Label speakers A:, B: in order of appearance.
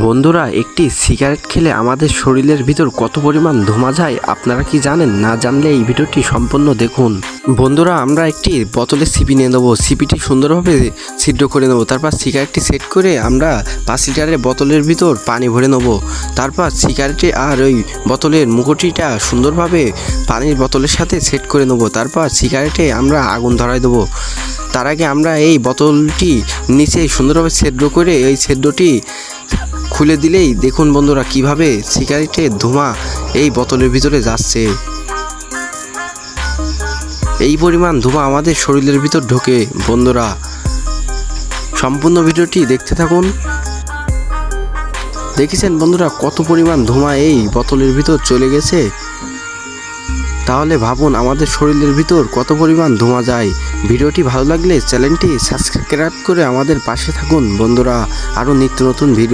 A: বন্ধুরা, একটি সিগারেট খেলে আমাদের শরীরের ভিতর কত পরিমাণ ধোঁয়া যায় আপনারা কি জানেন? না জানলে এই ভিডিওটি সম্পূর্ণ দেখুন। বন্ধুরা, আমরা একটি বোতলে সিপি নিয়ে নেবো। সিপিটি সুন্দরভাবে ছিদ্র করে নেবো। তারপর সিগারেটটি সেট করে আমরা 5 লিটারের বোতলের ভিতর পানি ভরে নেবো। তারপর সিগারেটে আর ওই বোতলের মুখটিটা সুন্দরভাবে পানির বোতলের সাথে সেট করে নেবো। তারপর সিগারেটে আমরা আগুন ধরাই দেবো। তার আগে আমরা এই বোতলটি নিচে সুন্দরভাবে ছিদ্র করে এই ছিদ্রটি খুলে দিলেই দেখুন বন্ধুরা কিভাবে সিগারেটের ধোঁয়া এই বোতলের ভিতরে যাচ্ছে। এই পরিমাণ ধোঁয়া আমাদের শরীরের ভিতর ঢোকে। বন্ধুরা, সম্পূর্ণ ভিডিওটি দেখতে থাকুন। দেখেছেন বন্ধুরা কত পরিমাণ ধোঁয়া এই বোতলের ভিতর চলে গেছে? তাহলে ভাবুন আমাদের শরীরের ভিতর কত পরিমাণ ধোঁয়া যায়। ভিডিওটি ভালো লাগলে চ্যানেলটি সাবস্ক্রাইব করে আমাদের পাশে থাকুন বন্ধুরা, আরও নিত্য নতুন ভিডিও